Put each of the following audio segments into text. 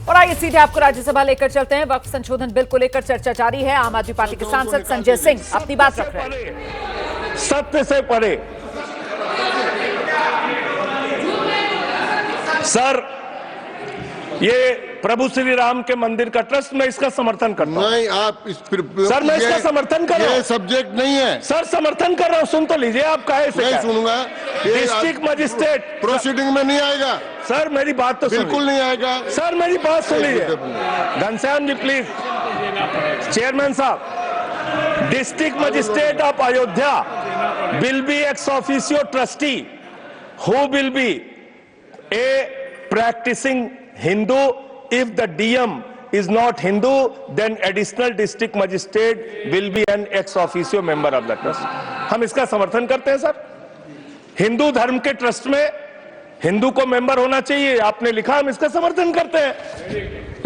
और आइए सीधे आपको राज्यसभा लेकर चलते हैं। वक्फ संशोधन बिल को लेकर चर्चा जारी है। आम आदमी पार्टी के सांसद संजय सिंह अपनी बात रख रहे हैं। सत्य से परे सर, ये प्रभु श्री राम के मंदिर का ट्रस्ट, मैं इसका समर्थन करता हूं। नहीं, आप सर मैं इसका समर्थन कर रहा हूं। ये सब्जेक्ट नहीं है सर, समर्थन कर रहा हूं। सुन तो लीजिए, आप कहे से नहीं सुनूंगा। डिस्ट्रिक्ट मजिस्ट्रेट प्रोसीडिंग में नहीं आएगा सर, मेरी बात तो बिल्कुल नहीं आएगा सर, मेरी बात सुन लीजिए। घनश्याम जी प्लीज, चेयरमैन साहब, district magistrate of Ayodhya will be ex officio trustee who will be A practicing Hindu. If the DM is not Hindu, then additional district magistrate will be an ex officio member of the trust. हम इसका समर्थन करते हैं sir. Hindu धर्म के trust में हिंदू को member होना चाहिए, आपने लिखा, हम इसका समर्थन करते हैं।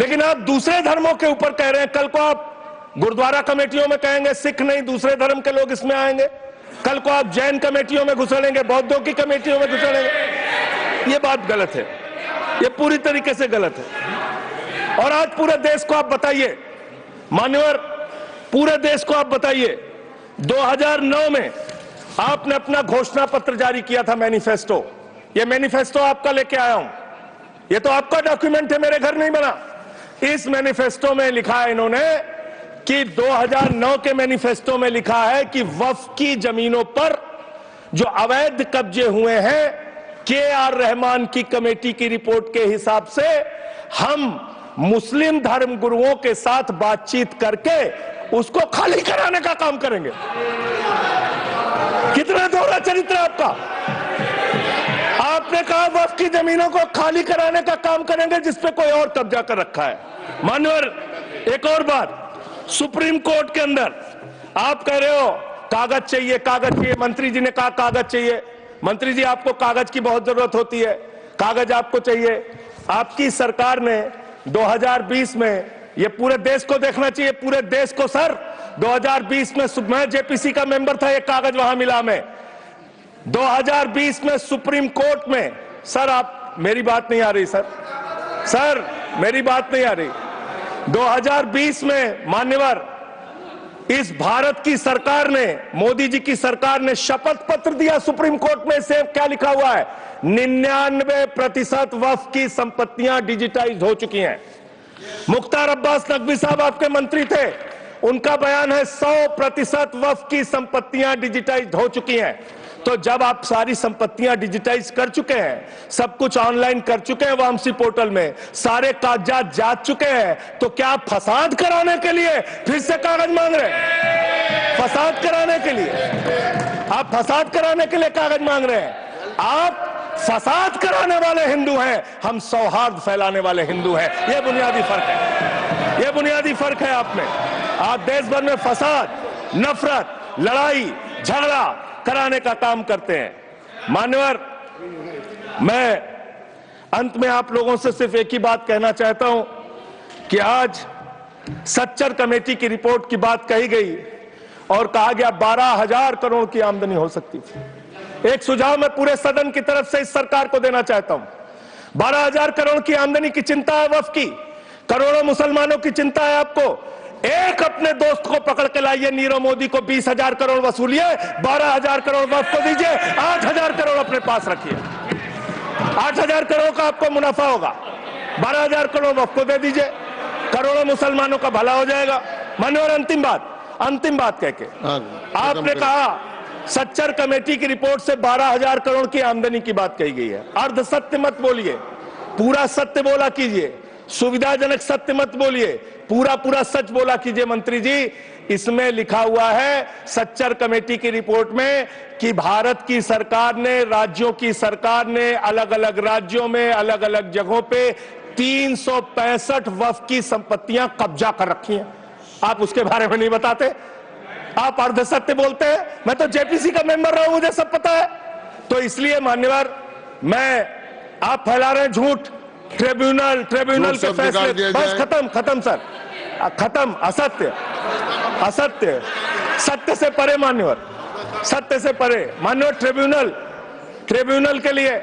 लेकिन आप दूसरे धर्मों के ऊपर कह रहे हैं। कल को आप गुरुद्वारा कमेटियों में कहेंगे सिख नहीं, दूसरे धर्म के लोग इसमें आएंगे। कल को आप जैन कमेटियों में घुसड़ेंगे, बौद्धों की कमेटियों में घुसड़ेंगे। ये बात गलत है, ये पूरी तरीके से गलत है। और आज पूरे देश को आप बताइए, मान्यवर, पूरे देश को आप बताइए, 2009 में आपने अपना घोषणा पत्र जारी किया था, मैनिफेस्टो। ये मैनिफेस्टो आपका लेके आया हूं, ये तो आपका डॉक्यूमेंट है, मेरे घर नहीं बना। इस मैनिफेस्टो में लिखा है इन्होंने कि 2009 के मैनिफेस्टो में लिखा है कि वक्फ की जमीनों पर जो अवैध कब्जे हुए हैं, के.आर. रहमान की कमेटी की रिपोर्ट के हिसाब से हम मुस्लिम धर्म गुरुओं के साथ बातचीत करके उसको खाली कराने का काम करेंगे। कितना दोहरा चरित्र आपका। आपने कहा वक्फ की जमीनों को खाली कराने का काम करेंगे जिसपे कोई और कब्जा कर रखा है। मान्यवर, एक और बात, सुप्रीम कोर्ट के अंदर आप कह रहे हो कागज चाहिए, कागज चाहिए। मंत्री जी ने कहा कागज चाहिए। मंत्री जी, आपको कागज की बहुत जरूरत होती है, कागज आपको चाहिए। आपकी सरकार ने 2020 में, ये पूरे देश को देखना चाहिए, पूरे देश को सर, 2020 में मैं जेपीसी का मेंबर था, एक कागज वहां मिला मैं 2020 में सुप्रीम कोर्ट में। सर आप, मेरी बात नहीं आ रही सर, मेरी बात नहीं आ रही। 2020 में मान्यवर, इस भारत की सरकार ने, मोदी जी की सरकार ने शपथ पत्र दिया सुप्रीम कोर्ट में। से क्या लिखा हुआ है? 99% वक्फ की संपत्तियां डिजिटाइज हो चुकी हैं। मुख्तार अब्बास नकवी साहब आपके मंत्री थे, उनका बयान है 100% वक्फ की संपत्तियां डिजिटाइज हो चुकी हैं। तो जब आप सारी संपत्तियां डिजिटाइज कर चुके हैं, सब कुछ ऑनलाइन कर चुके हैं वामसी पोर्टल में, सारे कागजात जांच चुके हैं, तो क्या आप फसाद कराने के लिए फिर से कागज मांग रहे हैं? फसाद कराने के लिए आप, फसाद कराने के लिए कागज मांग रहे हैं। आप फसाद कराने वाले हिंदू हैं, हम सौहार्द फैलाने वाले हिंदू हैं। यह बुनियादी फर्क है, यह बुनियादी फर्क है आप में। आप देश भर में फसाद, नफरत, लड़ाई झगड़ा कराने का काम करते हैं। मान्यवर, मैं अंत में आप लोगों से सिर्फ एक ही बात कहना चाहता हूं कि आज सच्चर कमेटी की रिपोर्ट की बात कही गई और कहा गया 12,000 करोड़ की आमदनी हो सकती थी। एक सुझाव मैं पूरे सदन की तरफ से इस सरकार को देना चाहता हूं। 12,000 करोड़ की आमदनी की चिंता है वक्फ की, करोड़ों मुसलमानों की चिंता है आपको। एक अपने दोस्त को पकड़ के लाइए, नीरव मोदी को 20,000 करोड़ वसूलिए, 12,000 करोड़ वक्फ को दीजिए, 8,000 करोड़ अपने पास रखिए। 8,000 करोड़ का आपको मुनाफा होगा, 12,000 करोड़ वक्फ को दे दीजिए, करोड़ों मुसलमानों का भला हो जाएगा। मान्यवर, अंतिम बात कह के आपने कहा सच्चर कमेटी की रिपोर्ट से 12,000 करोड़ की आमदनी की बात कही गई है। अर्ध सत्य मत बोलिए, पूरा सत्य बोला कीजिए। सुविधाजनक सत्य मत बोलिए, पूरा सच बोला कीजिए। मंत्री जी, इसमें लिखा हुआ है सच्चर कमेटी की रिपोर्ट में कि भारत की सरकार ने, राज्यों की सरकार ने अलग अलग राज्यों में, अलग अलग जगहों पे 365 वक्फ की संपत्तियां कब्जा कर रखी हैं। आप उसके बारे में नहीं बताते, आप अर्ध सत्य बोलते हैं। मैं तो जेपीसी का मेंबर रहा हूं, मुझे सब पता है। तो इसलिए मान्यवर, आप फैला रहे हैं झूठ। ट्रिब्यूनल के फैसले, बस खत्म सर, खत्म। असत्य, सत्य से परे मान्यवर, सत्य से परे मान्यवर। ट्रिब्यूनल के लिए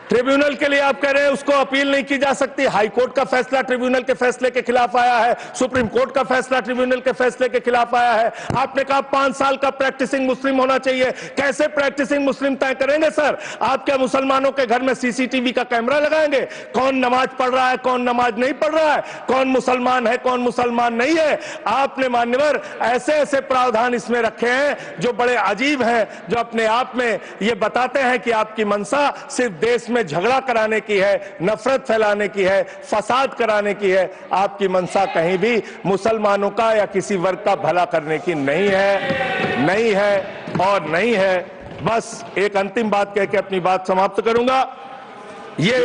ट्रिब्यूनल के लिए आप कह रहे हैं उसको अपील नहीं की जा सकती। हाई कोर्ट का फैसला ट्रिब्यूनल के फैसले के खिलाफ आया है, सुप्रीम कोर्ट का फैसला ट्रिब्यूनल के फैसले के खिलाफ आया है। आपने कहा 5 साल का प्रैक्टिसिंग मुस्लिम होना चाहिए। कैसे प्रैक्टिसिंग मुस्लिम तय करेंगे सर? आप क्या मुसलमानों के घर में सीसीटीवी का कैमरा लगाएंगे? कौन नमाज पढ़ रहा है, कौन नमाज नहीं पढ़ रहा है, कौन मुसलमान है, कौन मुसलमान नहीं है? आपने मान्यवर ऐसे ऐसे प्रावधान इसमें रखे हैं जो बड़े अजीब हैं, जो अपने आप में ये बताते हैं कि आपकी मंशा सिर्फ देश में झगड़ा कराने की है, नफरत फैलाने की है, फसाद कराने की है। आपकी मंशा कहीं भी मुसलमानों का या किसी वर्ग का भला करने की नहीं है, नहीं है और नहीं है। बस एक अंतिम बात कह के अपनी बात समाप्त करूंगा। ये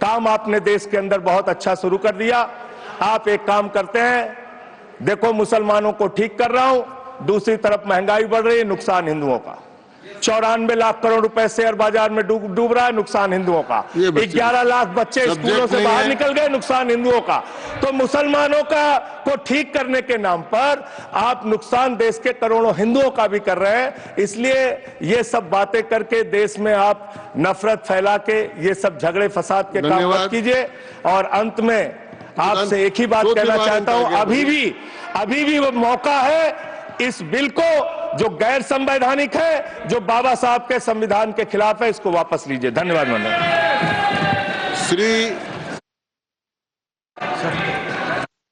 काम आपने देश के अंदर बहुत अच्छा शुरू कर दिया। आप एक काम करते हैं, देखो मुसलमानों को ठीक कर रहा हूं, दूसरी तरफ महंगाई बढ़ रही है, नुकसान हिंदुओं का। 94 लाख करोड़ रुपए शेयर बाजार में डूब रहा है, नुकसान हिंदुओं का। 11 लाख बच्चे स्कूलों से बाहर निकल गए, नुकसान हिंदुओं का। तो मुसलमानों का को ठीक करने के नाम पर आप नुकसान देश के करोड़ों हिंदुओं का भी कर रहे हैं। इसलिए ये सब बातें करके देश में आप नफरत फैला के ये सब झगड़े फसाद के काम मत कीजिए। और अंत में आपसे एक ही बात कहना चाहता हूं, अभी भी वो मौका है इस बिल को जो गैर संवैधानिक है, जो बाबा साहब के संविधान के खिलाफ है, इसको वापस लीजिए। धन्यवाद मंडल। श्री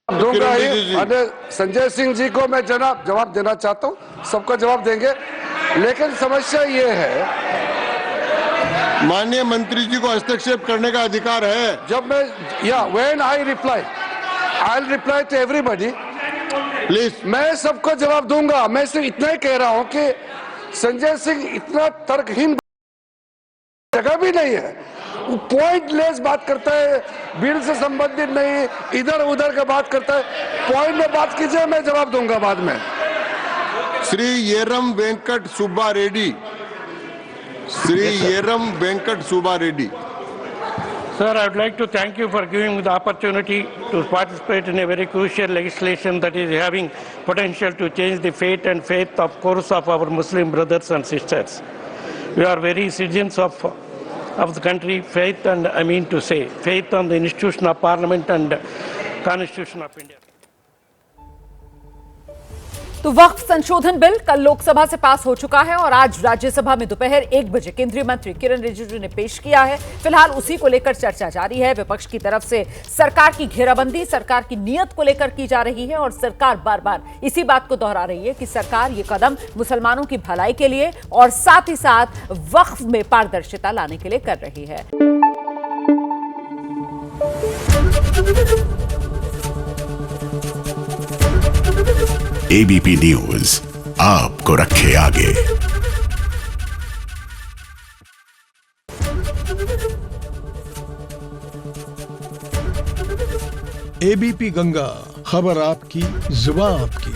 दूंगा ही। अरे संजय सिंह जी को मैं जवाब देना चाहता हूँ, सबका जवाब देंगे, लेकिन समस्या ये है, माननीय मंत्री जी को हस्तक्षेप करने का अधिकार है। जब मैं when I reply to everybody please, मैं सबको जवाब दूंगा। मैं सिर्फ इतना ही कह रहा हूं कि संजय सिंह इतना तर्कहीन जगह भी नहीं है, वो पॉइंटलेस बात करता है, बिल से संबंधित नहीं, इधर उधर का बात करता है। पॉइंट में बात कीजिए, मैं जवाब दूंगा बाद में। Shri येरम Venkat Subba Reddy, Shri येरम Venkat Subba Reddy. Sir, I would like to thank you for giving me the opportunity to participate in a very crucial legislation that is having potential to change the fate and faith of course of our Muslim brothers and sisters. We are very citizens of the country, faith and I mean to say, faith on the institution of Parliament and Constitution of India. तो वक्फ संशोधन bill कल लोकसभा से पास हो चुका है और आज राज्यसभा में दोपहर 1 बजे केंद्रीय मंत्री किरण रिजिजू ने पेश किया है। फिलहाल उसी को लेकर चर्चा जारी है। विपक्ष की तरफ से सरकार की घेराबंदी, सरकार की नीयत को लेकर की जा रही है और सरकार बार बार इसी बात को दोहरा रही है कि सरकार ये कदम मुसलमानों की भलाई के लिए और साथ ही साथ वक्फ में पारदर्शिता लाने के लिए कर रही है। एबीपी न्यूज आपको रखे आगे। एबीपी गंगा, खबर आपकी, जुबान आपकी।